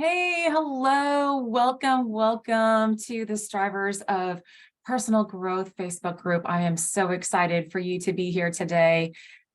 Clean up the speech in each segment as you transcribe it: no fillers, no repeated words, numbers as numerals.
Hey, hello, welcome to the Strivers of Personal Growth Facebook group. I am so excited for you to be here today.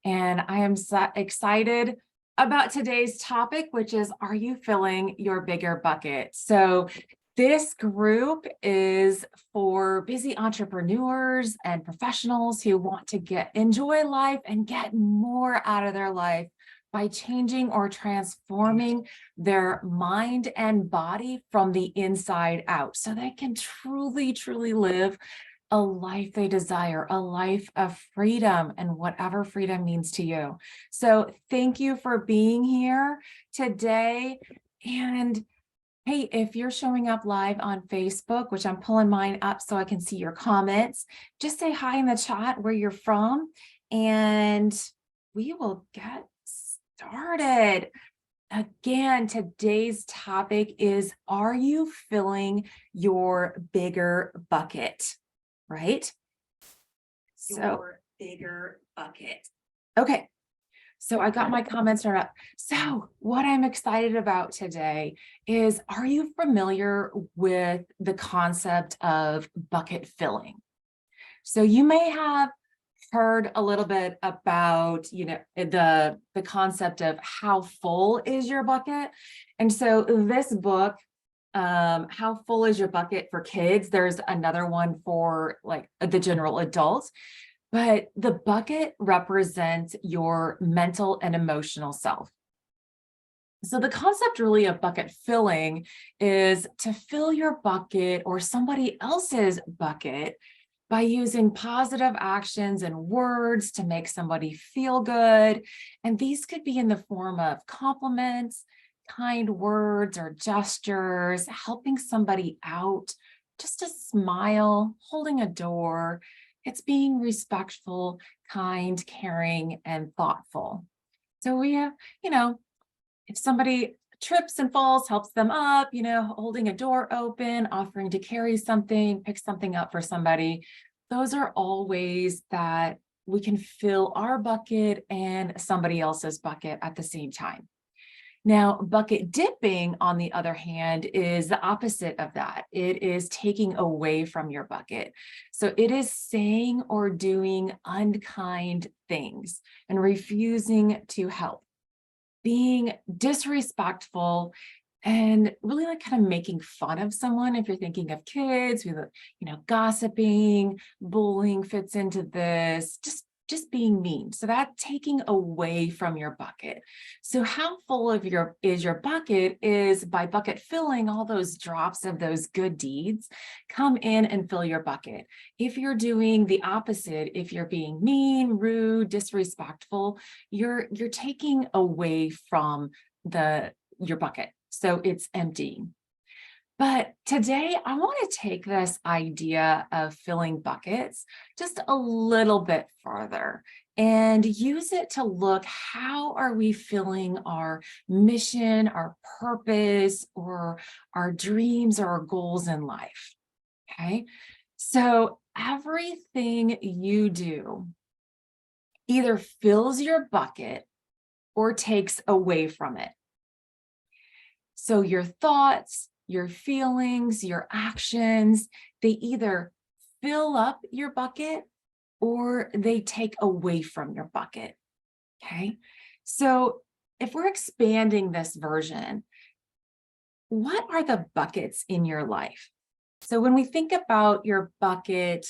And I am so excited about today's topic, which is, are you filling your bigger bucket? So this group is for busy entrepreneurs and professionals who want to enjoy life and get more out of their life by changing or transforming their mind and body from the inside out so they can truly live a life they desire, a life of freedom, and whatever freedom means to you. So thank you for being here today. And hey, if you're showing up live on Facebook, which I'm pulling mine up so I can see your comments, just say hi in the chat where you're from, and we will get started. Again, today's topic is, are you filling your bigger bucket, right? Your bigger bucket. Okay, so I got my comments are up. So what I'm excited about today is, are you familiar with the concept of bucket filling? So you may have heard a little bit about, the concept of how full is your bucket. And so this book, How Full is Your Bucket for Kids, there's another one for like the general adults, but the bucket represents your mental and emotional self. So the concept really of bucket filling is to fill your bucket or somebody else's bucket by using positive actions and words to make somebody feel good. And these could be in the form of compliments, kind words or gestures, helping somebody out, just a smile, holding a door. It's being respectful, kind, caring, and thoughtful. So we have, if somebody trips and falls, helps them up, holding a door open, offering to carry something, pick something up for somebody. Those are all ways that we can fill our bucket and somebody else's bucket at the same time. Now, bucket dipping, on the other hand, is the opposite of that. It is taking away from your bucket. So it is saying or doing unkind things and refusing to help, being disrespectful, and really like kind of making fun of someone. If you're thinking of kids who, gossiping, bullying fits into this, just being mean. So that taking away from your bucket. So how full of is your bucket is by bucket filling. All those drops of those good deeds come in and fill your bucket. If you're doing the opposite, if you're being mean, rude, disrespectful, you're taking away from your bucket. So it's empty. But today I want to take this idea of filling buckets just a little bit further and use it to look, how are we filling our mission, our purpose, or our dreams or our goals in life? Okay. So everything you do either fills your bucket or takes away from it. So your thoughts, your feelings, your actions, they either fill up your bucket or they take away from your bucket. Okay. So if we're expanding this version, what are the buckets in your life? So when we think about your bucket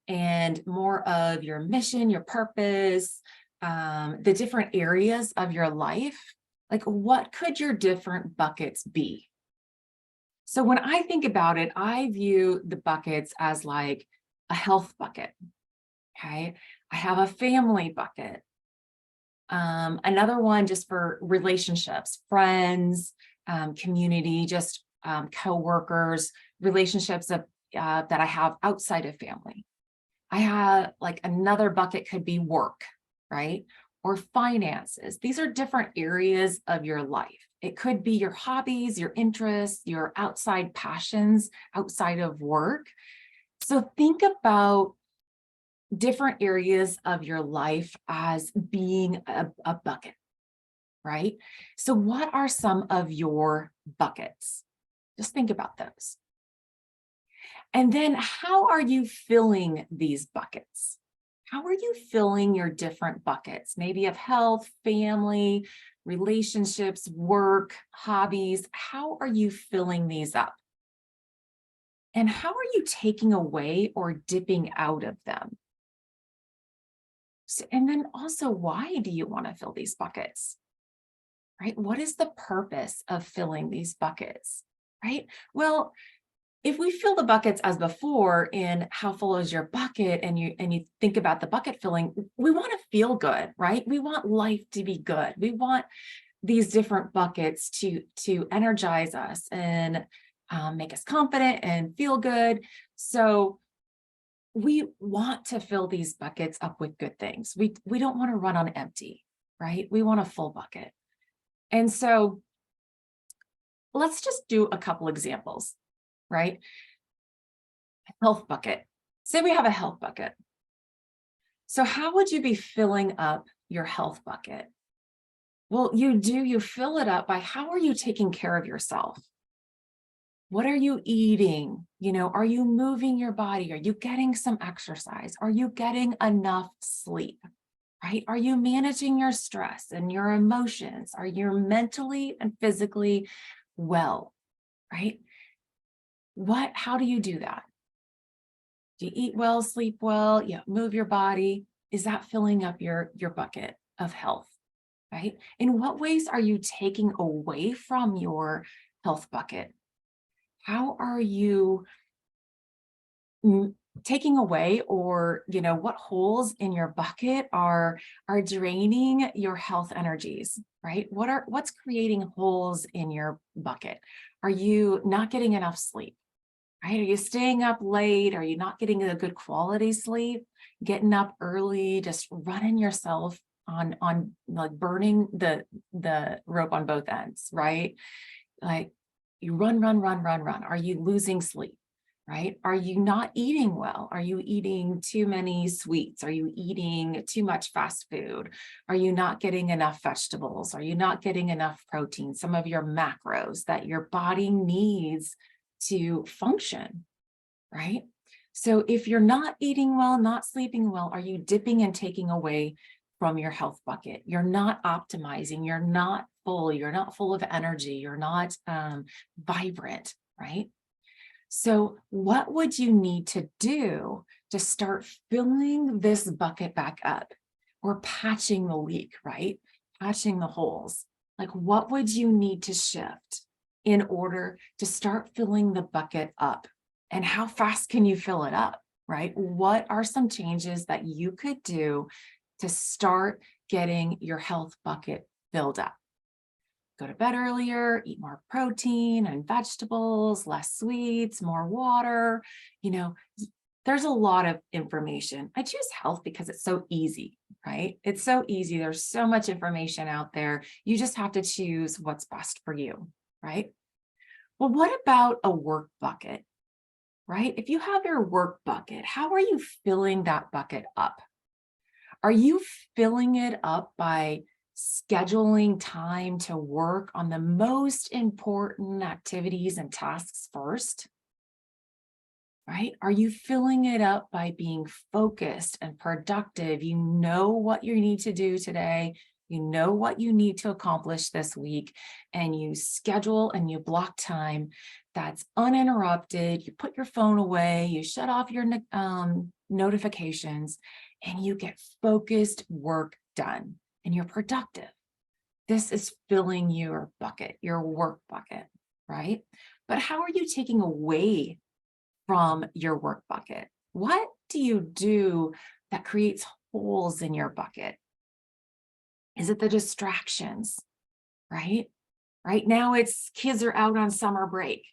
and more of your mission, your purpose, the different areas of your life, like what could your different buckets be? So when I think about it, I view the buckets as like a health bucket. Okay. I have a family bucket. Another one just for relationships, friends, community, just co-workers, relationships that I have outside of family. I have like another bucket could be work, right? Or finances. These are different areas of your life. It could be your hobbies, your interests, your outside passions outside of work. So think about different areas of your life as being a bucket, right? So what are some of your buckets. Just think about those. And then how are you filling these buckets? How are you filling your different buckets? Maybe of health, family, relationships, work, hobbies. How are you filling these up? And how are you taking away or dipping out of them? And then also, why do you want to fill these buckets? Right? What is the purpose of filling these buckets? Right? Well, if we fill the buckets as before in how full is your bucket, and you think about the bucket filling, we want to feel good, right? We want life to be good. We want these different buckets to energize us and make us confident and feel good. So we want to fill these buckets up with good things. We don't want to run on empty, right? We want a full bucket. And so let's just do a couple examples, right? Health bucket. Say we have a health bucket. So how would you be filling up your health bucket? Well, you fill it up by how are you taking care of yourself? What are you eating? Are you moving your body? Are you getting some exercise? Are you getting enough sleep? Right? Are you managing your stress and your emotions? Are you mentally and physically well? Right? How do you do that? Do you eat well, sleep well? Move your body. Is that filling up your bucket of health? Right? In what ways are you taking away from your health bucket? How are you taking away, or what holes in your bucket are draining your health energies, right? What's creating holes in your bucket? Are you not getting enough sleep? Right? Are you staying up late? Are you not getting a good quality sleep? Getting up early, just running yourself on like burning the rope on both ends, right? Like you run. Are you losing sleep? Right? Are you not eating well? Are you eating too many sweets? Are you eating too much fast food? Are you not getting enough vegetables? Are you not getting enough protein? Some of your macros that your body needs to function, right? So if you're not eating well, not sleeping well, are you dipping and taking away from your health bucket? You're not optimizing, you're not full of energy, you're not vibrant, right? So what would you need to do to start filling this bucket back up, or patching the leak, right? Patching the holes. Like, what would you need to shift in order to start filling the bucket up? And how fast can you fill it up, right? What are some changes that you could do to start getting your health bucket filled up? Go to bed earlier, eat more protein and vegetables, less sweets, more water. There's a lot of information. I choose health because it's so easy, right? It's so easy. There's so much information out there. You just have to choose what's best for you, right? Well, what about a work bucket, right? If you have your work bucket, how are you filling that bucket up? Are you filling it up by scheduling time to work on the most important activities and tasks first? Right? Are you filling it up by being focused and productive? You know what you need to do today. You know what you need to accomplish this week, and you schedule and you block time that's uninterrupted. You put your phone away, you shut off your notifications, and you get focused work done, and you're productive. This is filling your bucket, your work bucket, right? But how are you taking away from your work bucket? What do you do that creates holes in your bucket? Is it the distractions, right? Right now kids are out on summer break.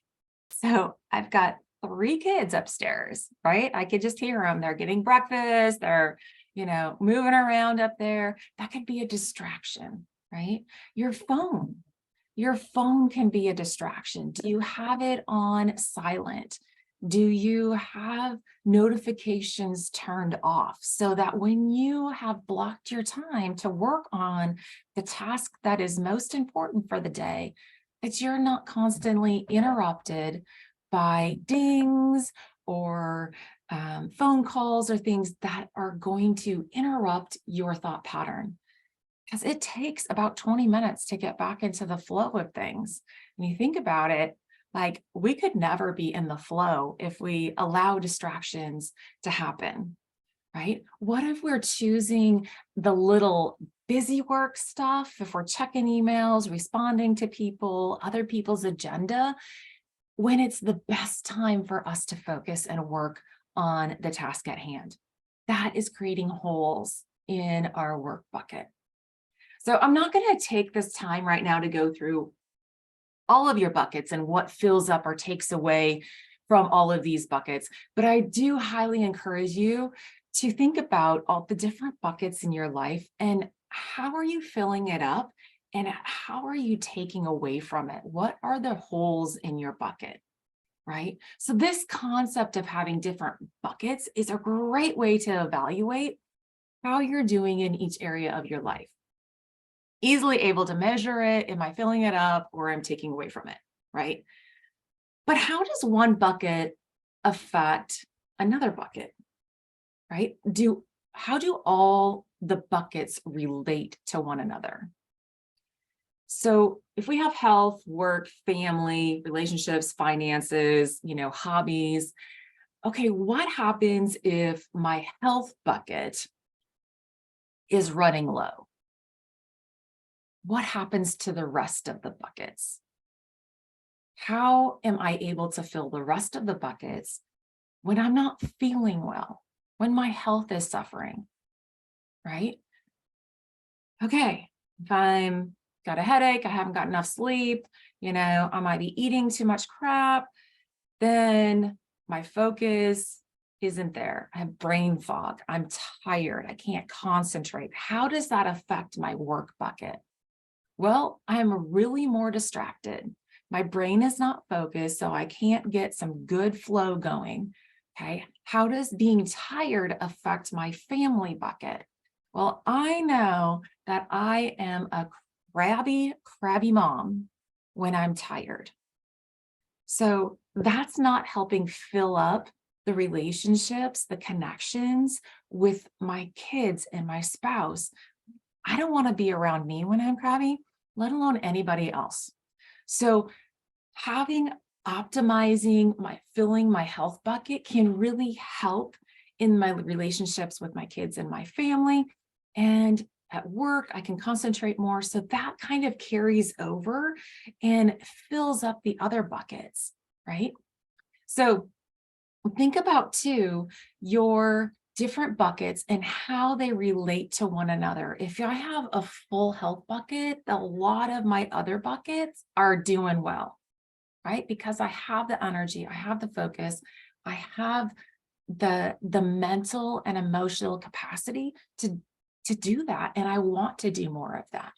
So I've got 3 kids upstairs, right? I could just hear them. They're getting breakfast. They're, moving around up there. That could be a distraction, right? Your phone can be a distraction. Do you have it on silent? Do you have notifications turned off so that when you have blocked your time to work on the task that is most important for the day, that you're not constantly interrupted by dings or phone calls or things that are going to interrupt your thought pattern. Because it takes about 20 minutes to get back into the flow of things. When you think about it, like we could never be in the flow if we allow distractions to happen, right? What if we're choosing the little busy work stuff, if we're checking emails, responding to people, other people's agenda, when it's the best time for us to focus and work on the task at hand? That is creating holes in our work bucket. So I'm not going to take this time right now to go through all of your buckets and what fills up or takes away from all of these buckets, but I do highly encourage you to think about all the different buckets in your life and how are you filling it up and how are you taking away from it? What are the holes in your bucket? Right? So this concept of having different buckets is a great way to evaluate how you're doing in each area of your life. Easily able to measure it. Am I filling it up or I'm taking away from it? Right? But how does one bucket affect another bucket? Right? How do all the buckets relate to one another? So if we have health, work, family, relationships, finances, hobbies, okay, what happens if my health bucket is running low? What happens to the rest of the buckets? How am I able to fill the rest of the buckets when I'm not feeling well, when my health is suffering, right? Okay, if I'm got a headache, I haven't got enough sleep, I might be eating too much crap, then my focus isn't there. I have brain fog. I'm tired. I can't concentrate. How does that affect my work bucket? Well, I'm really more distracted. My brain is not focused, so I can't get some good flow going. Okay. How does being tired affect my family bucket? Well, I know that I am a crabby mom when I'm tired. So that's not helping fill up the relationships, the connections with my kids and my spouse. I don't want to be around me when I'm crabby, let alone anybody else. So optimizing filling my health bucket can really help in my relationships with my kids and my family. And at work, I can concentrate more. So that kind of carries over and fills up the other buckets, right? So think about too, your different buckets and how they relate to one another. If I have a full health bucket, a lot of my other buckets are doing well, right? Because I have the energy, I have the focus, I have the mental and emotional capacity to do that. And I want to do more of that.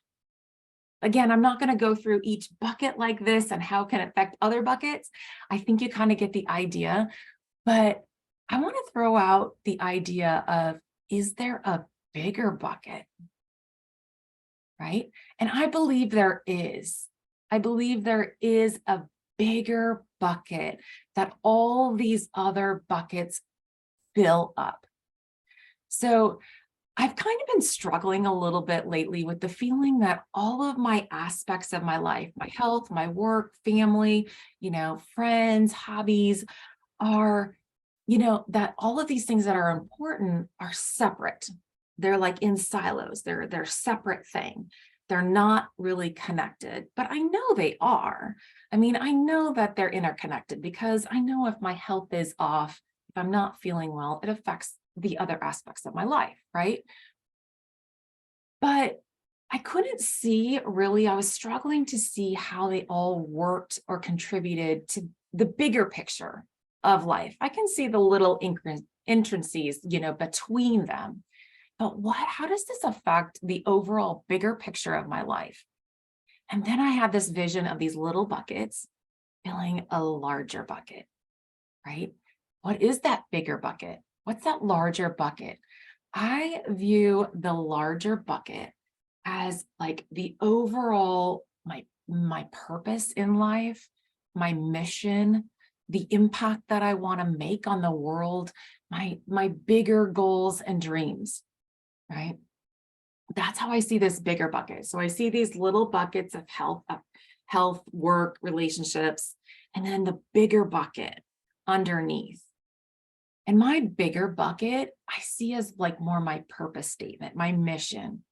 Again, I'm not going to go through each bucket like this and how it can affect other buckets. I think you kind of get the idea, but I want to throw out the idea of, is there a bigger bucket? Right? And I believe there is. I believe there is a bigger bucket that all these other buckets fill up. So I've kind of been struggling a little bit lately with the feeling that all of my aspects of my life, my health, my work, family, friends, hobbies are, that all of these things that are important are separate. They're like in silos. They're separate thing. They're not really connected, but I know they are. I mean, I know that they're interconnected because I know if my health is off, if I'm not feeling well, it affects the other aspects of my life, right? But I couldn't see really, I was struggling to see how they all worked or contributed to the bigger picture of life. I can see the little entrances, between them. But how does this affect the overall bigger picture of my life? And then I had this vision of these little buckets filling a larger bucket, right? What is that bigger bucket? What's that larger bucket? I view the larger bucket as like the overall, my my purpose in life, my mission, the impact that I want to make on the world, my bigger goals and dreams, right? That's how I see this bigger bucket. So I see these little buckets of health, work, relationships, and then the bigger bucket underneath. And my bigger bucket, I see as like more my purpose statement, my mission.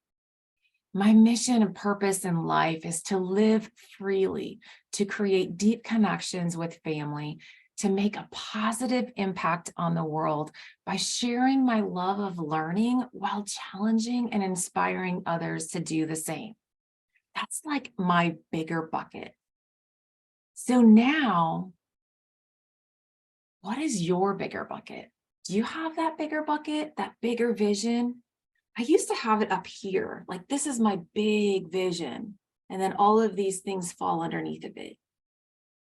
My mission and purpose in life is to live freely, to create deep connections with family, to make a positive impact on the world by sharing my love of learning while challenging and inspiring others to do the same. That's like my bigger bucket. So now, what is your bigger bucket? Do you have that bigger bucket, that bigger vision? I used to have it up here, like this is my big vision. And then all of these things fall underneath of it.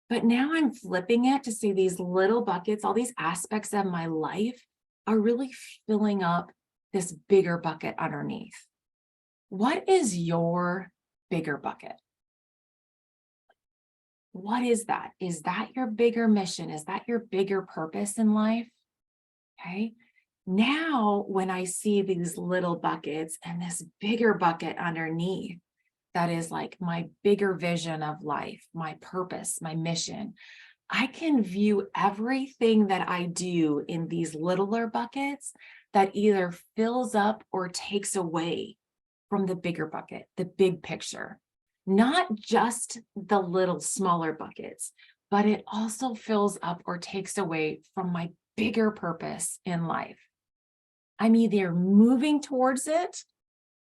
But now I'm flipping it to see these little buckets, all these aspects of my life are really filling up this bigger bucket underneath. What is your bigger bucket? What is that? Is that your bigger mission? Is that your bigger purpose in life? Okay. Now, when I see these little buckets and this bigger bucket underneath, that is like my bigger vision of life, my purpose, my mission, I can view everything that I do in these littler buckets that either fills up or takes away from the bigger bucket, the big picture, not just the little smaller buckets, but it also fills up or takes away from my bigger purpose in life. I'm either moving towards it,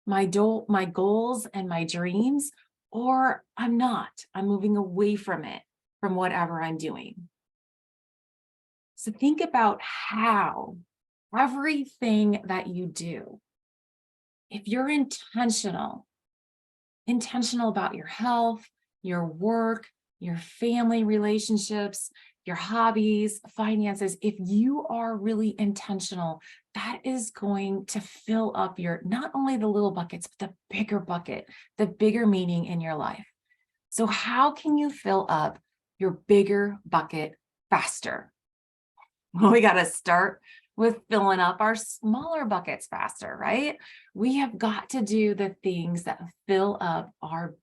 my goals and my dreams, or I'm not. I'm moving away from it, from whatever I'm doing. So think about how everything that you do, if you're intentional about your health, your work, your family relationships, your hobbies, finances, if you are really intentional, that is going to fill up your, not only the little buckets, but the bigger bucket, the bigger meaning in your life. So how can you fill up your bigger bucket faster? Well, we got to start with filling up our smaller buckets faster, right? We have got to do the things that fill up our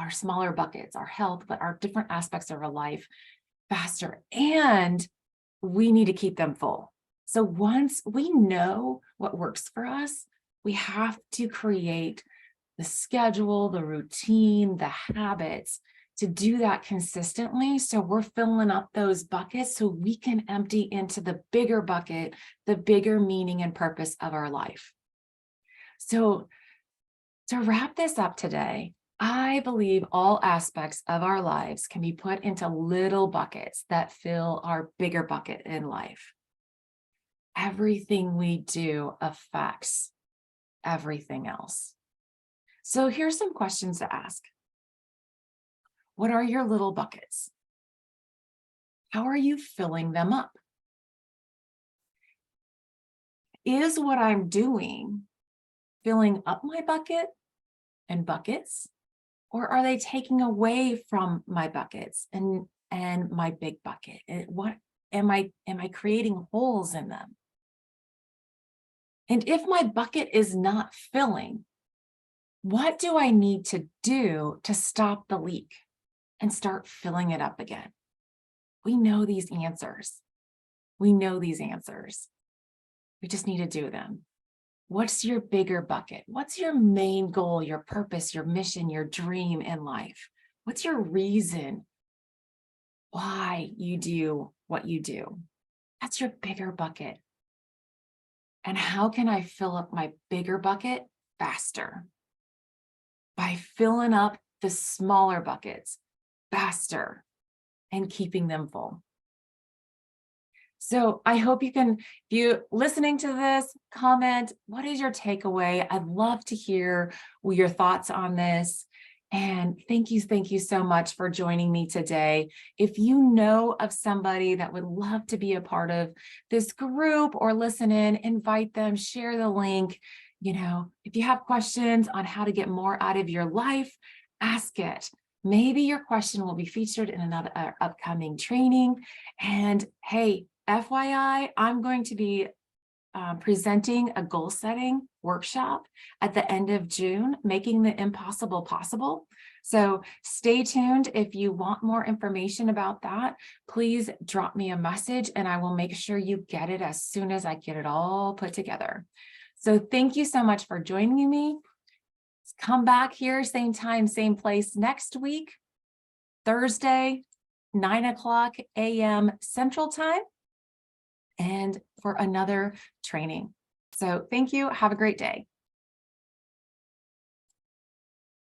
smaller buckets, our health, but our different aspects of our life faster. And we need to keep them full. So once we know what works for us, we have to create the schedule, the routine, the habits to do that consistently. So we're filling up those buckets so we can empty into the bigger bucket, the bigger meaning and purpose of our life. So to wrap this up today, I believe all aspects of our lives can be put into little buckets that fill our bigger bucket in life. Everything we do affects everything else. So here's some questions to ask. What are your little buckets? How are you filling them up? Is what I'm doing filling up my bucket and buckets? Or are they taking away from my buckets and my big bucket? And what am I creating holes in them? And if my bucket is not filling, what do I need to do to stop the leak and start filling it up again? We know these answers. We know these answers. We just need to do them. What's your bigger bucket? What's your main goal, your purpose, your mission, your dream in life? What's your reason why you do what you do? That's your bigger bucket. And how can I fill up my bigger bucket faster? By filling up the smaller buckets faster and keeping them full. So I hope you can, if you listening to this, comment, what is your takeaway? I'd love to hear your thoughts on this. And thank you so much for joining me today. If you know of somebody that would love to be a part of this group or listen in, invite them, share the link. You know, if you have questions on how to get more out of your life, ask it. maybe your question will be featured in another upcoming training. And hey, FYI, I'm going to be presenting a goal setting workshop at the end of June, making the impossible possible. So stay tuned. If you want more information about that, please drop me a message and I will make sure you get it as soon as I get it all put together. So thank you so much for joining me. Come back here, same time, same place next week, Thursday, 9 a.m. Central Time, and for another training. So thank you. Have a great day.